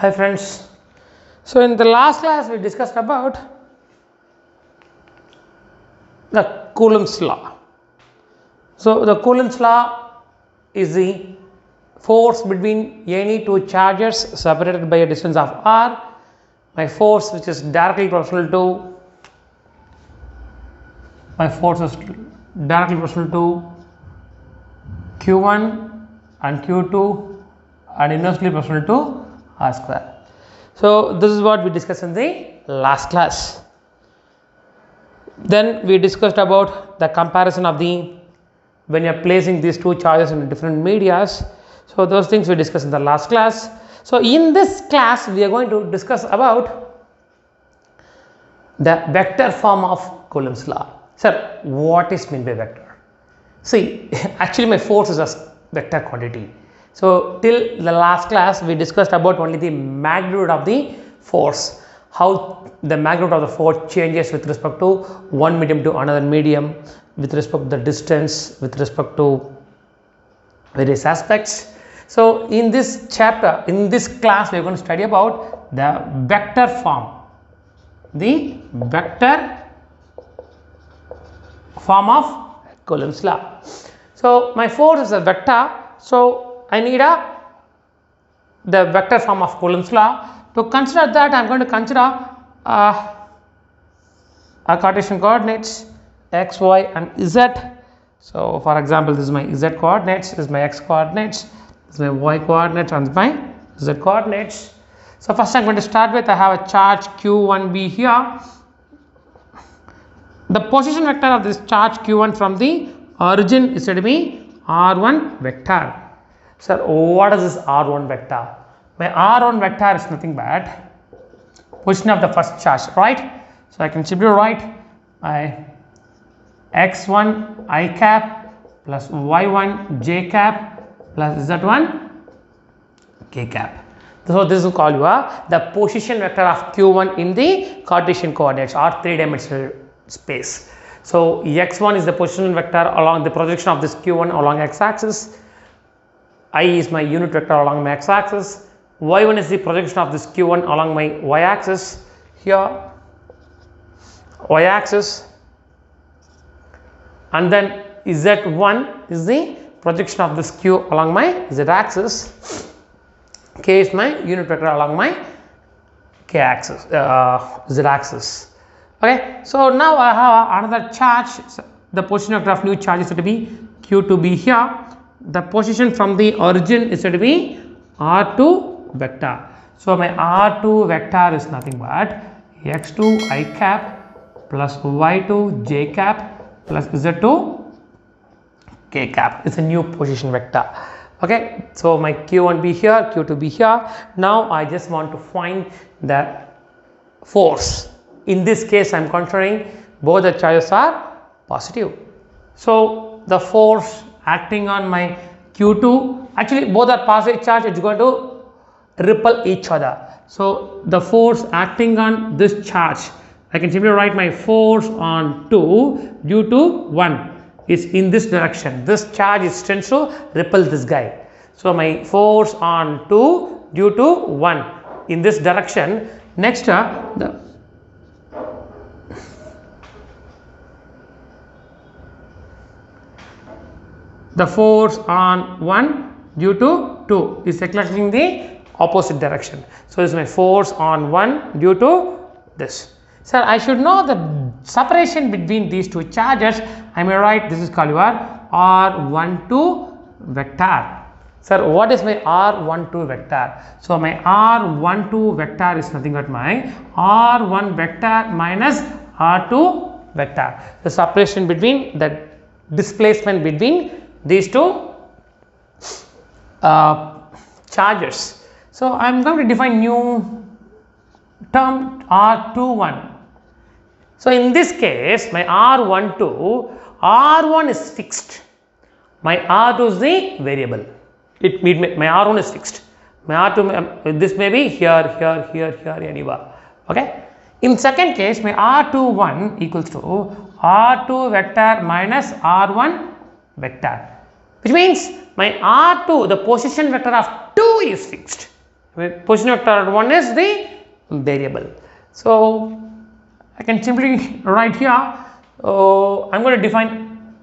Hi friends. So in the last class we discussed about the Coulomb's law. So the Coulomb's law is the force between any two charges separated by a distance of r. My force which is directly proportional to Q1 and Q2 and inversely proportional to r square. So this is what we discussed in the last class. Then we discussed about the comparison of the when you are placing these two charges in different medias. So those things we discussed in the last class. So in this class we are going to discuss about the vector form of Coulomb's law. Sir, what is meant by vector? See, actually my force is a vector quantity. So till the last class we discussed about only the magnitude of the force, how the magnitude of the force changes with respect to one medium to another medium, with respect to the distance, with respect to various aspects. So in this chapter, in this class we are going to study about the vector form, the vector form of Coulomb's law. So my force is a vector, so I need the vector form of Coulomb's law. To consider that, I am going to consider a Cartesian coordinates x, y and z. So for example, this is my z coordinates, this is my x coordinates, this is my y coordinates and my z coordinates. So first I am going to start with, I have a charge q1b here. The position vector of this charge q1 from the origin is said to be r1 vector. Sir, what is this r1 vector? My r1 vector is nothing but position of the first charge, right? So I can simply write my x1 I cap plus y1 j cap plus z1 k cap. So this is called the position vector of q1 in the Cartesian coordinates or three-dimensional space. So x1 is the position vector along the projection of this q1 along x-axis. I is my unit vector along my x-axis. Y1 is the projection of this q1 along my y-axis. Here y-axis, and then z1 is the projection of this q along my z-axis. K is my unit vector along my k-axis, z-axis. Okay, so now I have another charge. The position vector of new charge is to be q2b here. The position from the origin is to be r2 vector. So my r2 vector is nothing but x2 I cap plus y2 j cap plus z2 k cap. It's a new position vector. Okay, so my q1b here, q2b here. Now I just want to find the force. In this case I am considering both the charges are positive. So the force acting on my q2, actually both are positive charge, it's going to repel each other. So the force acting on this charge, I can simply write my force on 2 due to 1 is in this direction. This charge tends to repel this guy. So my force on 2 due to 1 in this direction. Next the force on 1 due to 2 is exactly the opposite direction. So this is my force on 1 due to this. Sir, I should know the separation between these two charges. I may write this is called your r12 vector. Sir, what is my r12 vector? So my r12 vector is nothing but my r1 vector minus r2 vector. The separation between the displacement between these two charges. So I am going to define new term r21. So in this case my r12, r1 is fixed, my r2 is the variable. My r1 is fixed, my r2 this may be here anywhere. Okay. In second case my r21 equals to r2 vector minus r1 vector, which means my r2, the position vector of 2 is fixed, Position vector at 1 is the variable. So I can simply write here, I'm going to define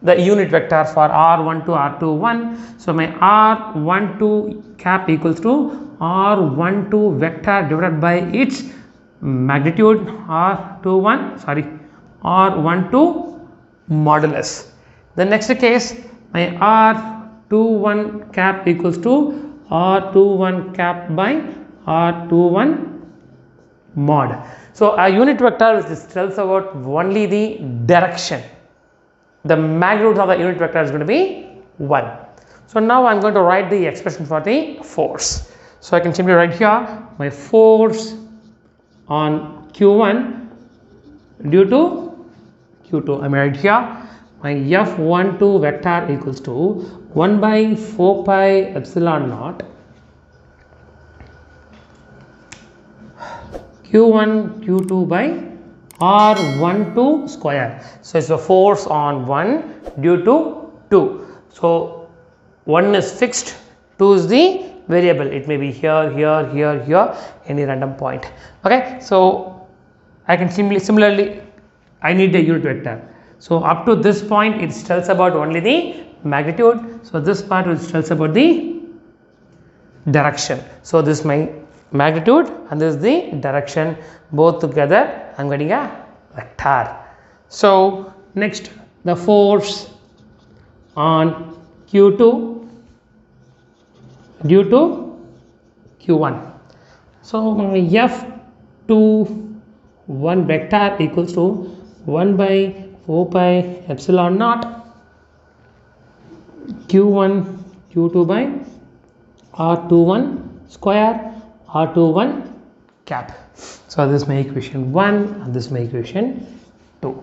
the unit vector for R12, R21. So my R12 cap equals to R12 vector divided by its magnitude R12 modulus. The next case, my R21 cap equals to R21 cap by R21 mod. So a unit vector which tells about only the direction. The magnitude of the unit vector is going to be 1. So now I am going to write the expression for the force. So I can simply write here my force on Q1 due to Q2. I may write here my F12 vector equals to 1 by 4 pi epsilon naught Q1 Q2 by R12 square. So it's the force on 1 due to 2. So 1 is fixed, 2 is the variable. It may be here, here, here, here, any random point. Okay, so I can similarly I need a unit vector. So up to this point it tells about only the magnitude. So this part which tells about the direction. So this is my magnitude and this is the direction, both together I am getting a vector. So next, the force on Q2 due to Q1. So my F21 vector equals to 1 by 4 pi epsilon naught Q1 Q2 by R21 square R21 cap. So this is my equation 1 and this is my equation 2.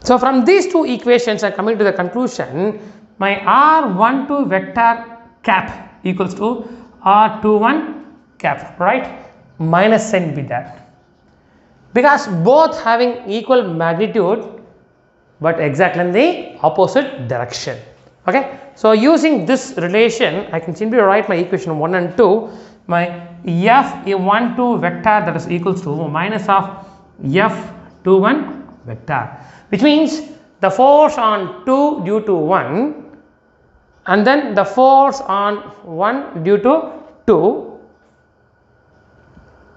So from these two equations I am coming to the conclusion, my R12 vector cap equals to R21 cap, right? Minus sign be there, because both having equal magnitude but exactly in the opposite direction. Okay, so using this relation I can simply write my equation 1 and 2. My F12 vector, that is equals to minus of F21 vector, which means the force on 2 due to 1 and then the force on 1 due to 2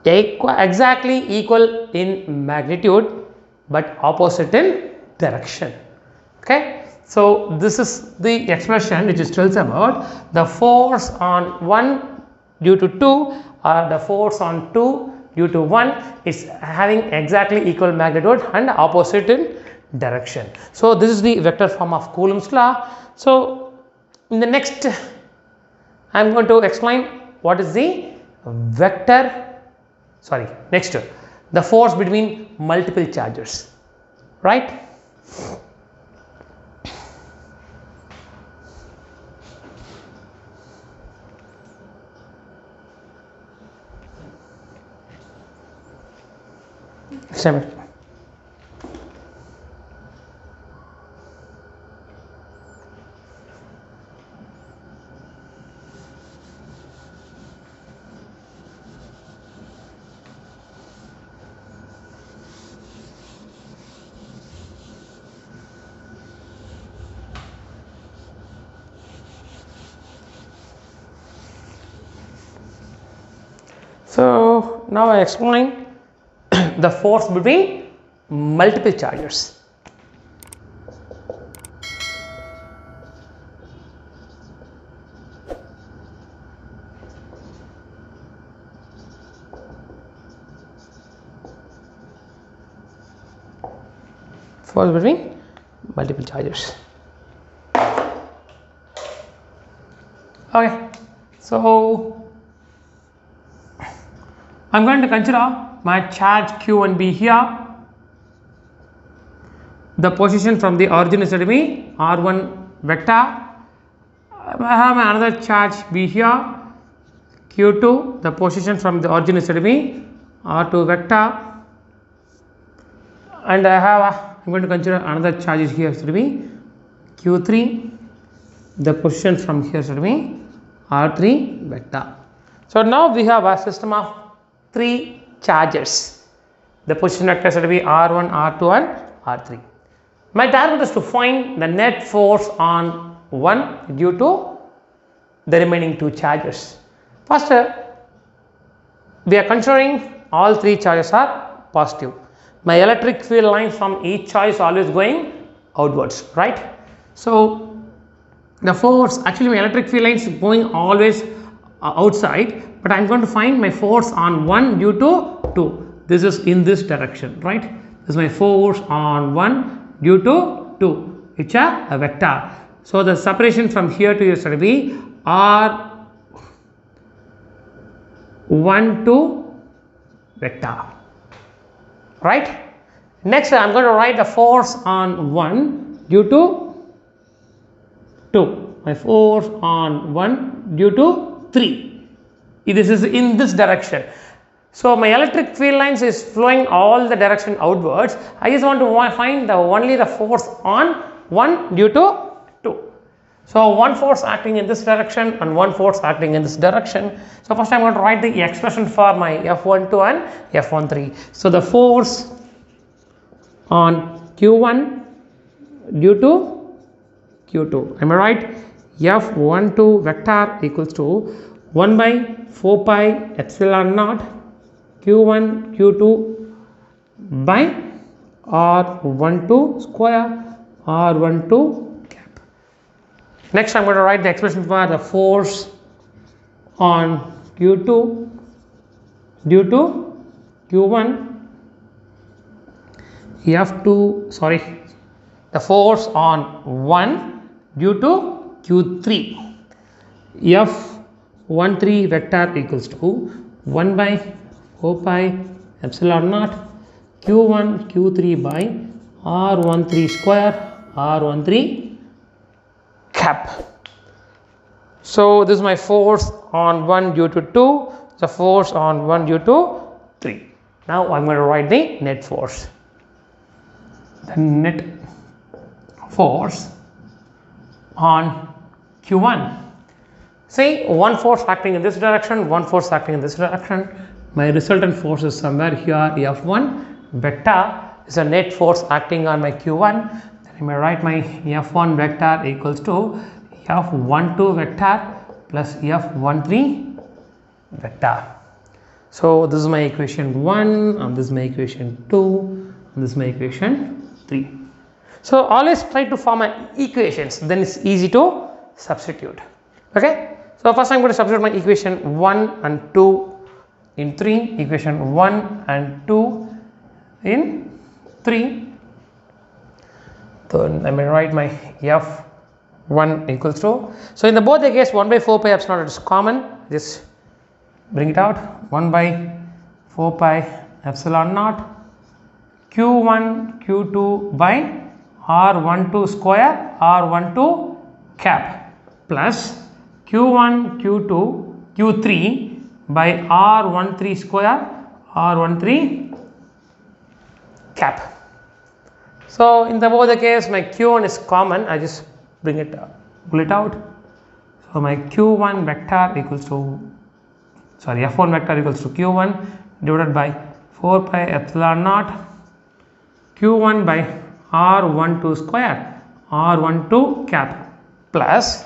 exactly equal in magnitude but opposite in direction. Okay, so this is the expression which tells about the force on 1 due to 2 or the force on 2 due to 1 is having exactly equal magnitude and opposite in direction. So this is the vector form of Coulomb's law. So in the next I am going to explain what is the next the force between multiple charges, right? So now I explain the force between multiple charges. Force between multiple charges. Okay, so I am going to consider my charge Q1B here. The position from the origin is to be R1 vector. I have another charge B here, Q2. The position from the origin is to be R2 vector. And I'm going to consider another charge here is to be Q3. The position from here is to be R3 vector. So now we have a system of 3 charges. The position vectors will be R1, R2 and R3. My target is to find the net force on 1 due to the remaining 2 charges. First, we are considering all 3 charges are positive. My electric field lines from each charge is always going outwards, right? So the force, actually my electric field lines is going always outside, but I am going to find my force on 1 due to 2. This is in this direction, right? This is my force on 1 due to 2, which are a vector. So the separation from here to here is going to be R1 to vector, right? Next I am going to write the force on 1 due to 2. My force on 1 due to 3. This is in this direction. So my electric field lines is flowing all the direction outwards. I just want to find only the force on 1 due to 2. So one force acting in this direction and one force acting in this direction. So first I am going to write the expression for my F12 and F13. So the force on Q1 due to Q2. Am I right? F12 vector equals to 1 by 4 pi epsilon naught Q1 Q2 by R12 square R12 cap. Next I am going to write the expression for the force on Q2 due to Q1 the force on 1 due to Q3 F13 vector equals to 1 by 4 pi epsilon naught Q1 Q3 by R13 square R13 cap. So this is my force on 1 due to 2, the force on 1 due to 3. Now I am going to write the net force. The net force on Q1. See, one force acting in this direction, one force acting in this direction. My resultant force is somewhere here. F1 vector is a net force acting on my Q1. Then I may write my F1 vector equals to F12 vector plus F13 vector. So this is my equation 1 and this is my equation 2 and this is my equation 3. So always try to form an equations, then it's easy to substitute. Okay. So first I am going to substitute my equation 1 and 2 in 3, equation 1 and 2 in 3. Then I may write my F1 equals to, so in the both the case 1 by 4 pi epsilon is common, just bring it out, 1 by 4 pi epsilon naught Q1 Q2 by R12 square R12 cap plus Q1 Q2 Q3 by R13 square R13 cap. So in the both the case my Q1 is common, I just pull it out. So my Q1 vector equals to, F1 vector equals to Q1 divided by 4 pi epsilon naught Q1 by R12 square R12 cap plus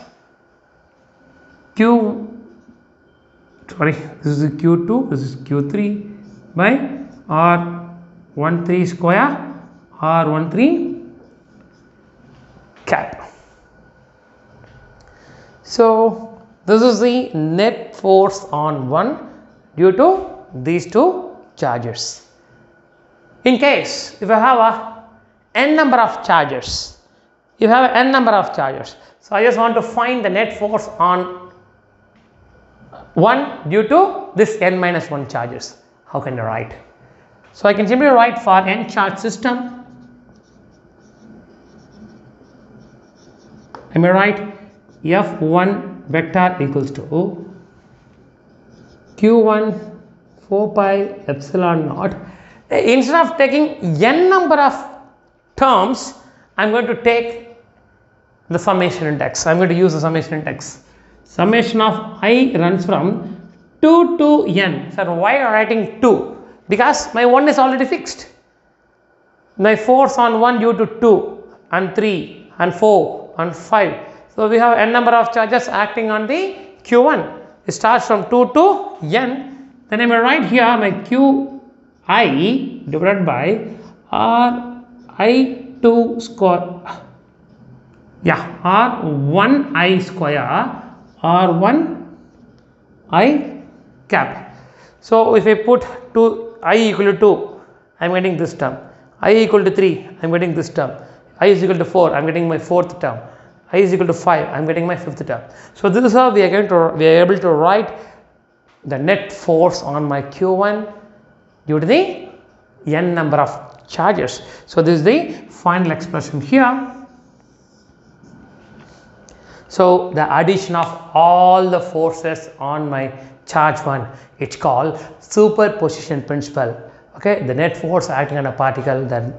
this is Q2, this is Q3 by R13 square R13 cap. So this is the net force on 1 due to these 2 charges. In case if I have a n number of charges, so I just want to find the net force on 1 due to this n minus 1 charges. How can I write? So I can simply write for n charge system, I may write F1 vector equals to Q1 4 pi epsilon naught. Instead of taking n number of terms, I am going to take the summation index. I am going to use the summation index. Summation of I runs from 2 to n. Sir, why am I writing 2? Because my 1 is already fixed. My force on 1 due to 2 and 3 and 4 and 5. So we have n number of charges acting on the Q1. It starts from 2 to n. Then I will write here my Qi divided by Ri2 square. Yeah, R1I square R1I cap. So if I put I equal to 2, I am getting this term. I equal to 3, I am getting this term. I is equal to 4, I am getting my fourth term. I is equal to 5, I am getting my fifth term. So this is how we are able to write the net force on my Q1 due to the n number of charges. So this is the final expression here. So the addition of all the forces on my charge 1, it's called superposition principle. Okay, the net force acting on a particle, then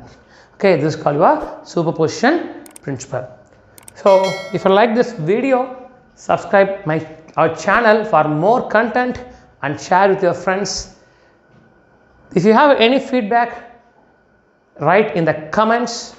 okay, this is called your superposition principle. So if you like this video, subscribe our channel for more content and share with your friends. If you have any feedback, write in the comments.